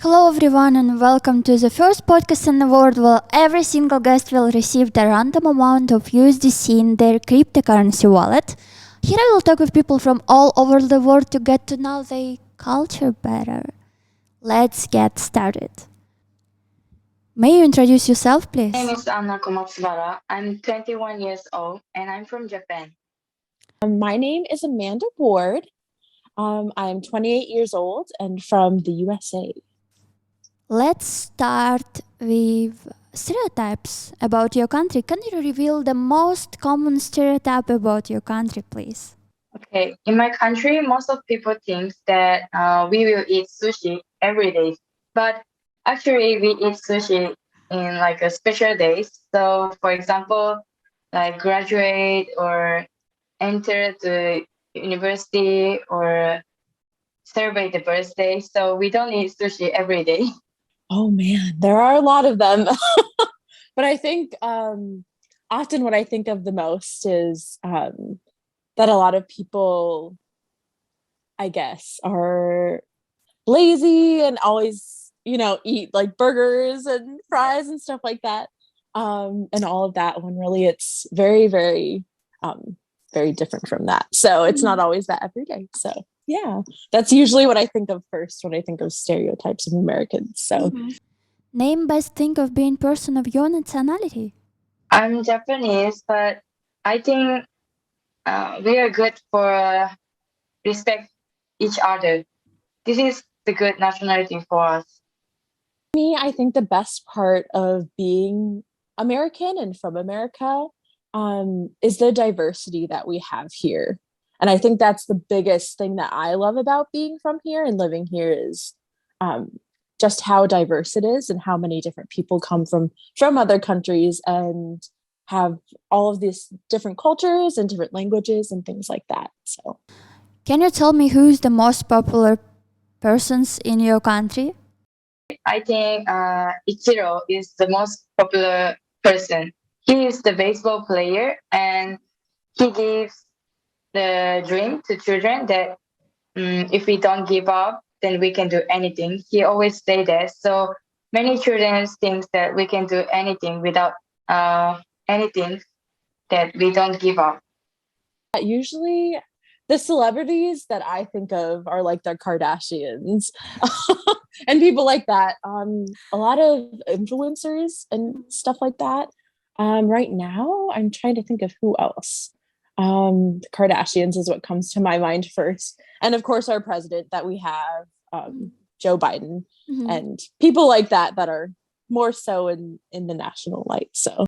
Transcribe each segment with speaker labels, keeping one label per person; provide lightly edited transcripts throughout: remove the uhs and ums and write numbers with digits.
Speaker 1: Hello, everyone, and welcome to the first podcast in the world where every single guest will receive the random amount of USDC in their cryptocurrency wallet. Here I will talk with people from all over the world to get to know their culture better. Let's get started. May you introduce yourself, please?
Speaker 2: My name is Anna Komatsubara. I'm 21 years old and I'm from Japan.
Speaker 3: My name is Amanda Ward. I'm 28 years old and from the USA.
Speaker 1: Let's start with stereotypes about your country. Can you reveal the most common stereotype about your country, please?
Speaker 2: Okay, in my country, most of people think that we will eat sushi every day, but actually we eat sushi in like a special days. So, for example, like graduate or enter the university or celebrate the birthday. So we don't eat sushi every day.
Speaker 3: Oh man, there are a lot of them. But I think often what I think of the most is that a lot of people, I guess, are lazy and always, eat like burgers and fries and stuff like that. And all of that when really it's very, very, very different from that. So it's not always that every day. So yeah, that's usually what I think of first when I think of stereotypes of Americans. So
Speaker 1: Name best thing of being person of your nationality.
Speaker 2: I'm Japanese, but I think we are good for respect each other. This is the good nationality for us.
Speaker 3: me, I think the best part of being American and from America is the diversity that we have here. And I think that's the biggest thing that I love about being from here and living here is just how diverse it is and how many different people come from other countries and have all of these different cultures and different languages and things like that. So
Speaker 1: Can you tell me who's the most popular persons in your country?
Speaker 2: I think Ichiro is the most popular person. He is the baseball player and he gives the dream to children that if we don't give up, then we can do anything. He always say that. So many children think that we can do anything without anything that we don't give up.
Speaker 3: usually the celebrities that I think of are like the Kardashians and people like that. A lot of influencers and stuff like that. Right now, I'm trying to think of who else. The Kardashians is what comes to my mind first, and of course, our president that we have, Joe Biden, and people like that that are more so in the national light. So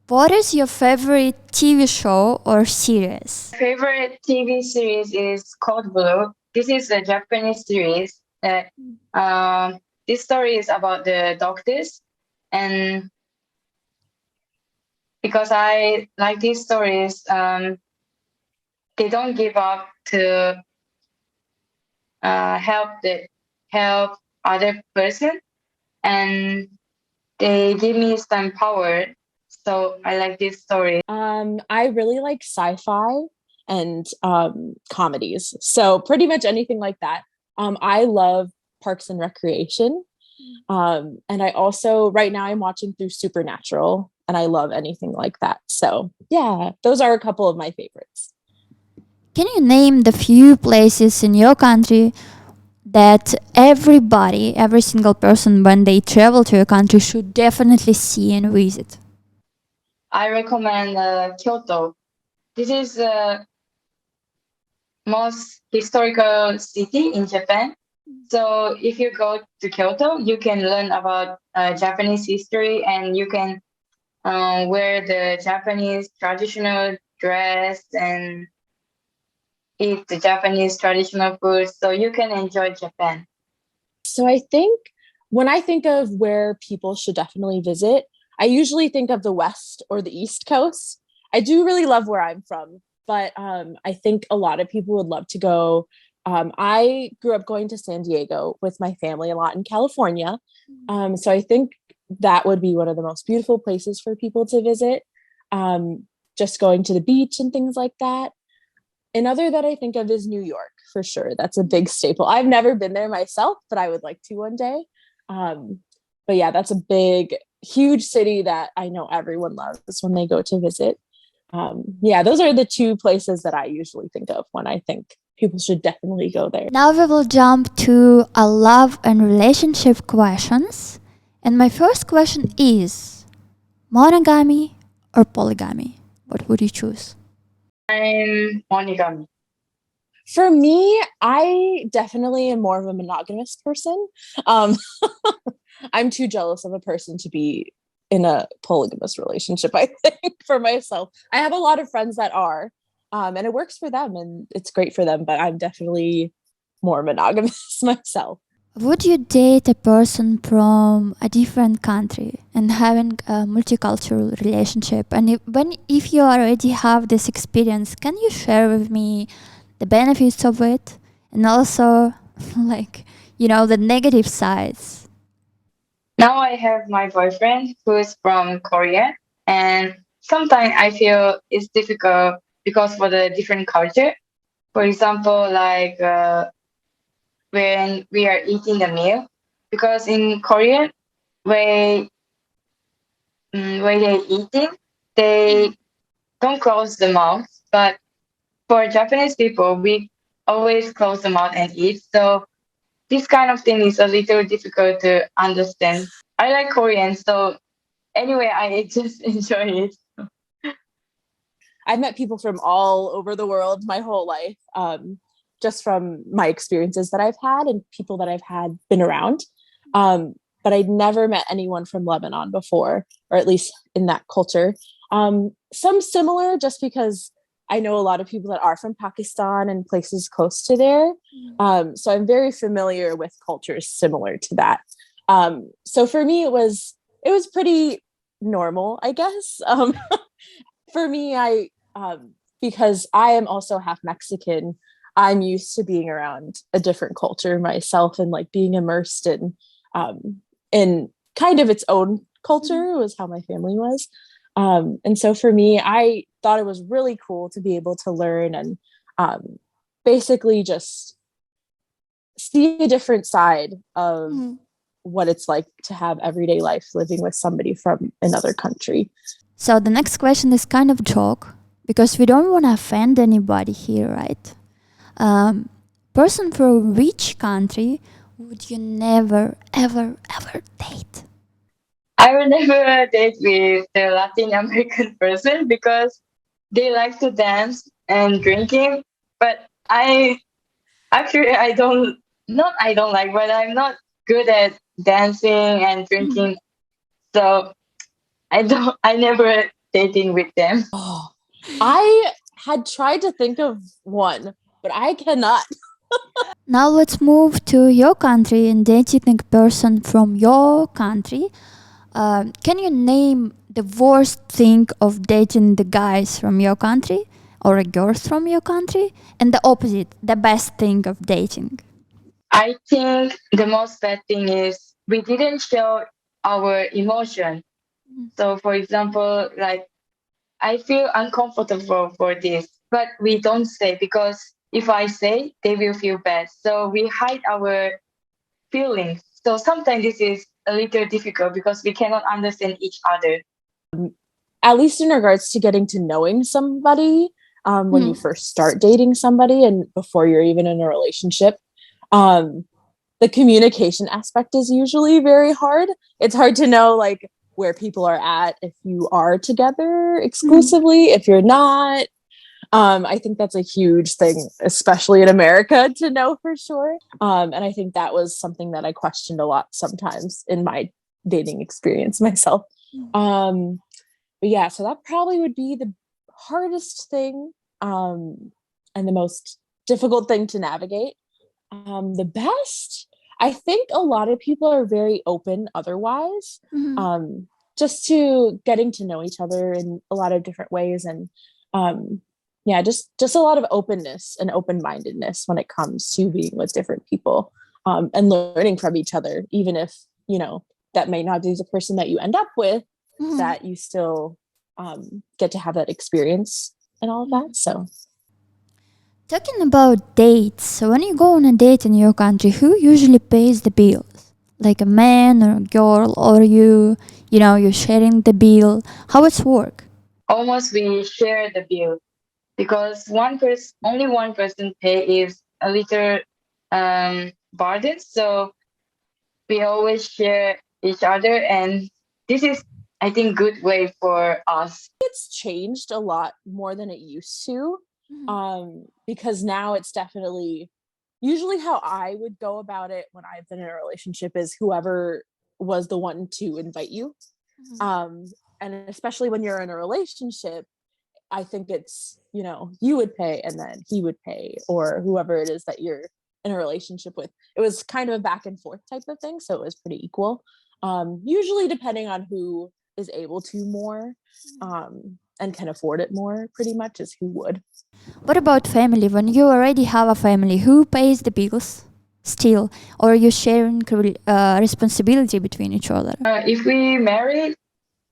Speaker 1: What is your favorite TV show or series?
Speaker 2: Favorite TV series is Code Blue. This is a Japanese series that this story is about the doctors, and because I like these stories, they don't give up to help other person, and they give me some power. So I like this story.
Speaker 3: I really like sci-fi and comedies. So pretty much anything like that. I love Parks and Recreation. And I also right now I'm watching through Supernatural and I love anything like that. So yeah, those are a couple of my favorites.
Speaker 1: Can you name the few places in your country that everybody, every single person, when they travel to your country, should definitely see and visit?
Speaker 2: I recommend Kyoto. This is the most historical city in Japan. So if you go to Kyoto, you can learn about Japanese history and you can wear the Japanese traditional dress and eat the Japanese traditional food. So you can enjoy Japan.
Speaker 3: So I think when I think of where people should definitely visit, I usually think of the West or the East Coast. I do really love where I'm from, but I think a lot of people would love to go. I grew up going to San Diego with my family a lot in California. So I think that would be one of the most beautiful places for people to visit. Just going to the beach and things like that. Another that I think of is New York for sure. That's a big staple. I've never been there myself, but I would like to one day. But yeah, that's a big, huge city that I know everyone loves when they go to visit. Yeah, those are the two places that I usually think of when I think people should definitely go there.
Speaker 1: Now we will jump to a love and relationship questions. And my first question is monogamy or polygamy? What would you choose?
Speaker 2: I'm monogamy.
Speaker 3: For me, I definitely am more of a monogamous person. Um, I'm too jealous of a person to be in a polygamous relationship, I think, for myself. I have a lot of friends that are, and it works for them and it's great for them, but I'm definitely more monogamous myself.
Speaker 1: Would you date a person from a different country and having a multicultural relationship? And if you already have this experience, can you share with me the benefits of it and also like, the negative sides?
Speaker 2: Now I have my boyfriend who is from Korea, and sometimes I feel it's difficult because for the different culture. For example, like when we are eating the meal, because in Korean, when when they eating, they don't close the mouth. But for Japanese people, we always close the mouth and eat. So this kind of thing is a little difficult to understand. I like Korean, so anyway, I just enjoy it.
Speaker 3: I've met people from all over the world my whole life, just from my experiences that I've had and people that I've had been around. But I'd never met anyone from Lebanon before, or at least in that culture. Some similar, just because I know a lot of people that are from Pakistan and places close to there. So I'm very familiar with cultures similar to that. So for me, it was pretty normal, I guess. For me, because I am also half Mexican, I'm used to being around a different culture myself and like being immersed in kind of its own culture was how my family was. And so for me, I thought it was really cool to be able to learn and basically just see a different side of what it's like to have everyday life living with somebody from another country.
Speaker 1: So the next question is kind of joke because we don't want to offend anybody here, right? Person from which country would you never, ever, ever date?
Speaker 2: I will never date with the Latin American person because they like to dance and drinking. But I don't, not I don't like, but I'm not good at dancing and drinking. So I never dating with them.
Speaker 3: Oh, I had tried to think of one, but I cannot.
Speaker 1: Now let's move to your country and dating a person from your country. Can you name the worst thing of dating the guys from your country or the girls from your country, and the opposite, the best thing of dating?
Speaker 2: I think the most bad thing is we didn't show our emotion. So, for example, like I feel uncomfortable for this, but we don't say because if I say, they will feel bad. So we hide our feelings. So sometimes this is a little difficult because we cannot understand each other.
Speaker 3: At least in regards to getting to knowing somebody, when you first start dating somebody and before you're even in a relationship, the communication aspect is usually very hard. It's hard to know like where people are at if you are together exclusively, if you're not. I think that's a huge thing, especially in America, to know for sure. And I think that was something that I questioned a lot sometimes in my dating experience myself. But yeah, so that probably would be the hardest thing and the most difficult thing to navigate. The best, I think a lot of people are very open otherwise, just to getting to know each other in a lot of different ways. And yeah, just a lot of openness and open-mindedness when it comes to being with different people and learning from each other, even if, that may not be the person that you end up with, that you still get to have that experience and all of that. So
Speaker 1: talking about dates, so when you go on a date in your country, who usually pays the bills? like a man or a girl, or you're sharing the bill? How it's work?
Speaker 2: Almost we share the bill because only one person pay is a little burden. So we always share each other, and this is, I think, good way for us.
Speaker 3: It's changed a lot more than it used to, because now it's definitely usually how I would go about it when I've been in a relationship is whoever was the one to invite you. And especially when you're in a relationship, I think it's, you would pay and then he would pay, or whoever it is that you're in a relationship with. It was kind of a back and forth type of thing. So it was pretty equal. Usually depending on who is able to more, and can afford it more, pretty much, is who would.
Speaker 1: What about family? When you already have a family, who pays the bills still? Or you sharing responsibility between each other?
Speaker 2: If we marry,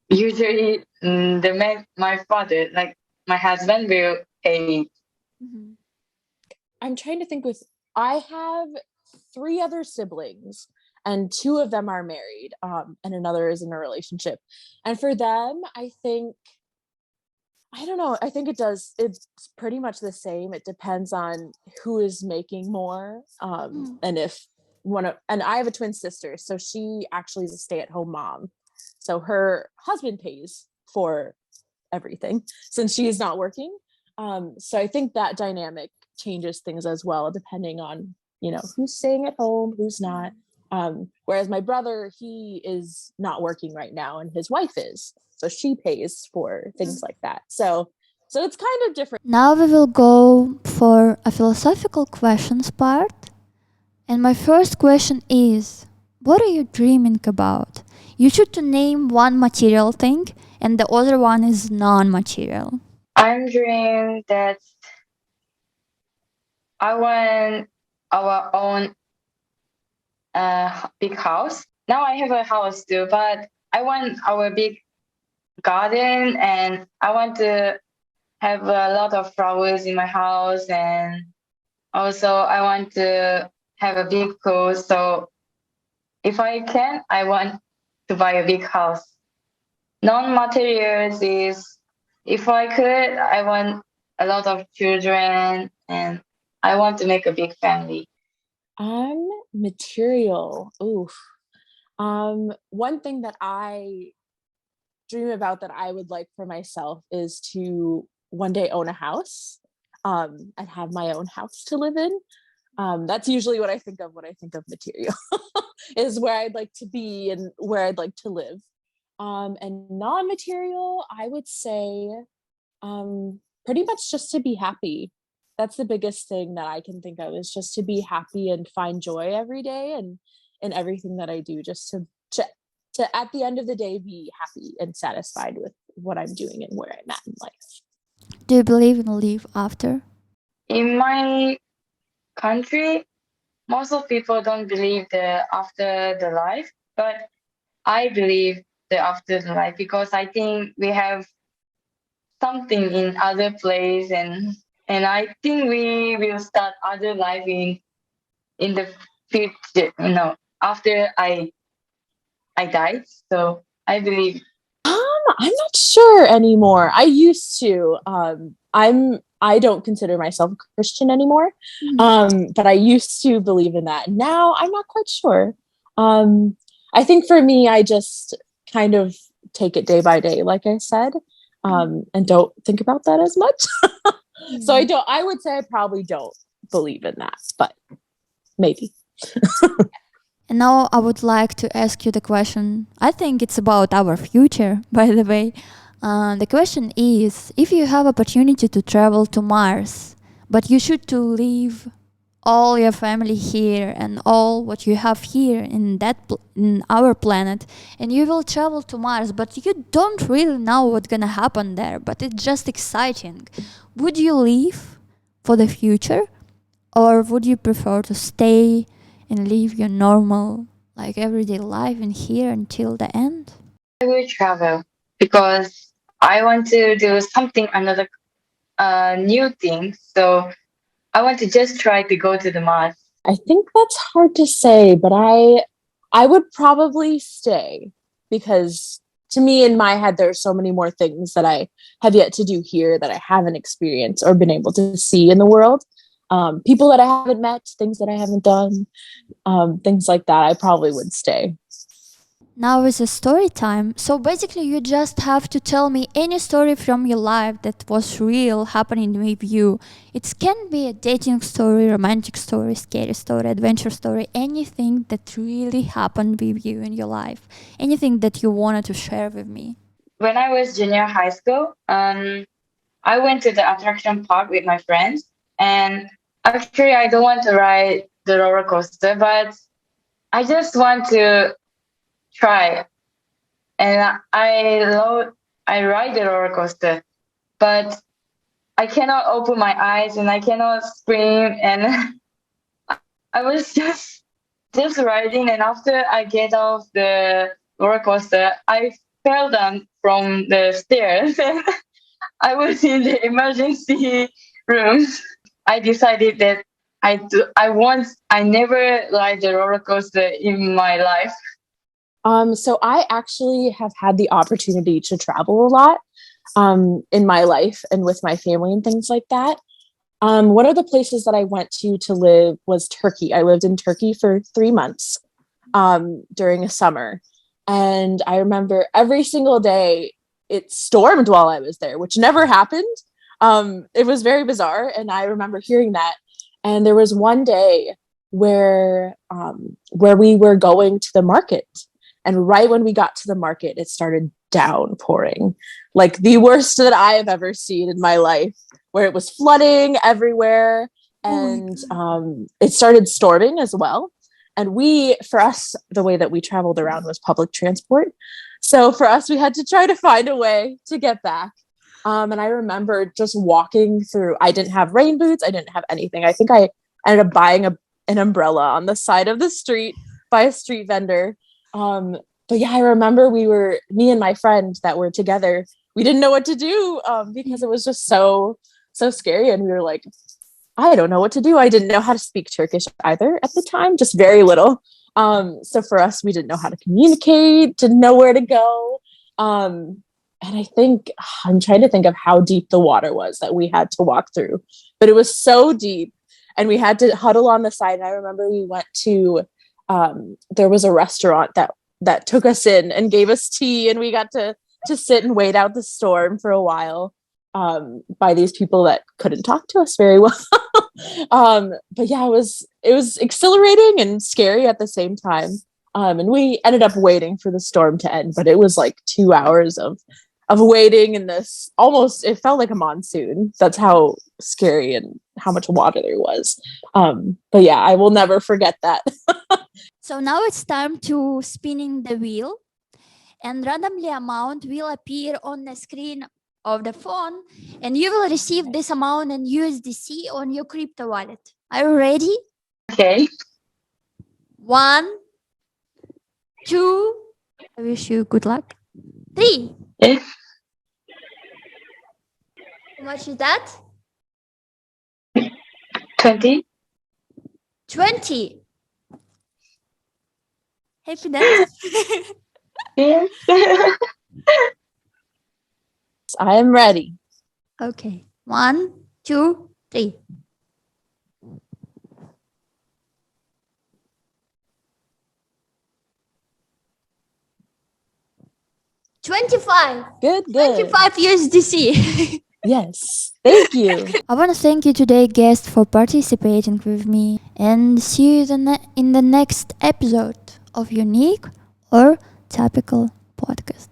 Speaker 2: usually my father, like my husband, will pay.
Speaker 3: I'm trying to think I have 3 other siblings and 2 of them are married, and another is in a relationship. And for them, I don't know, I think it's pretty much the same. It depends on who is making more. And if and I have a twin sister, so she actually is a stay-at-home mom. So her husband pays for everything since she is not working. So I think that dynamic changes things as well, depending on, who's staying at home, who's not. Whereas my brother, he is not working right now and his wife is. So she pays for things like that. So it's kind of different.
Speaker 1: Now we will go for a philosophical questions part. And my first question is, what are you dreaming about? You should to name one material thing and the other one is non-material.
Speaker 2: I'm dreaming that I want our own big house. Now I have a house too, but I want our big garden, and I want to have a lot of flowers in my house, and also I want to have a big pool. So if I can, I want to buy a big house. Non-materials is, if I could, I want a lot of children, and I want to make a big family.
Speaker 3: Material. Oof. One thing that I dream about that I would like for myself is to one day own a house, and have my own house to live in. That's usually what I think of when I think of material, is where I'd like to be and where I'd like to live. And non-material, I would say, pretty much just to be happy. That's the biggest thing that I can think of, is just to be happy and find joy every day and in everything that I do, just to at the end of the day be happy and satisfied with what I'm doing and where I'm at in life.
Speaker 1: Do you believe in life after?
Speaker 2: In my country, most of people don't believe the after the life, but I believe the after the life because I think we have something in other place, and I think we will start other life in the future. After I died. So I believe.
Speaker 3: I'm not sure anymore. I used to. I don't consider myself a Christian anymore. But I used to believe in that. Now I'm not quite sure. I think for me, I just kind of take it day by day, like I said, and don't think about that as much. So I would say I probably don't believe in that, but maybe.
Speaker 1: And now I would like to ask you the question. I think it's about our future, by the way. The question is, if you have opportunity to travel to Mars, but you should to leave all your family here and all what you have here in in our planet, and you will travel to Mars, but you don't really know what's gonna happen there, but it's just exciting. Would you leave for the future, or would you prefer to stay and live your normal, like everyday life in here until the end?
Speaker 2: I will travel because I want to do something, another new thing. So I want to just try to go to the Mars.
Speaker 3: I think that's hard to say, but I would probably stay because to me, in my head, there are so many more things that I have yet to do here that I haven't experienced or been able to see in the world. People that I haven't met, things that I haven't done, things like that. I probably would stay.
Speaker 1: Now is a story time. So basically, you just have to tell me any story from your life that was real happening with you. It can be a dating story, romantic story, scary story, adventure story, anything that really happened with you in your life. Anything that you wanted to share with me.
Speaker 2: When I was junior high school, I went to the attraction park with my friends, and actually, I don't want to ride the roller coaster, but I just want to try. And I ride the roller coaster, but I cannot open my eyes and I cannot scream. And I was just riding, and after I get off the roller coaster, I fell down from the stairs, and I was in the emergency room. I decided that I never ride the roller coaster in my life.
Speaker 3: So I actually have had the opportunity to travel a lot in my life and with my family and things like that. One of the places that I went to live was Turkey. I lived in Turkey for 3 months during a summer. And I remember every single day it stormed while I was there, which never happened. It was very bizarre. And I remember hearing that. And there was one day where we were going to the market. And right when we got to the market, it started downpouring, like the worst that I have ever seen in my life, where it was flooding everywhere. And it started storming as well. And for us, the way that we traveled around was public transport. So for us, we had to try to find a way to get back. And I remember just walking through, I didn't have rain boots. I didn't have anything. I think I ended up buying an umbrella on the side of the street by a street vendor. But yeah, I remember me and my friend that were together, we didn't know what to do because it was just so scary. And we were like, I don't know what to do. I didn't know how to speak Turkish either at the time, just very little. So for us, we didn't know how to communicate, didn't know where to go. And I think I'm trying to think of how deep the water was that we had to walk through, but it was so deep and we had to huddle on the side. And I remember we went to, there was a restaurant that took us in and gave us tea, and we got to sit and wait out the storm for a while by these people that couldn't talk to us very well. But yeah, it was exhilarating and scary at the same time. And we ended up waiting for the storm to end, but it was like 2 hours of waiting in this it felt like a monsoon. That's how scary and how much water there was. But yeah, I will never forget that.
Speaker 1: So now it's time to spinning the wheel, and randomly amount will appear on the screen of the phone, and you will receive this amount in USDC on your crypto wallet. Are you ready?
Speaker 2: Okay.
Speaker 1: 1, 2. I wish you good luck. 3.
Speaker 2: Yes.
Speaker 1: How much is that?
Speaker 2: 20.
Speaker 1: 20. Happy dance.
Speaker 2: Yes.
Speaker 3: I am ready.
Speaker 1: Okay. 1, 2, 3. $25.
Speaker 3: Good.
Speaker 1: 25 USDC.
Speaker 3: Yes. Thank you.
Speaker 1: I want to thank you today, guest, for participating with me, and see you in the next episode of Unique or Topical Podcast.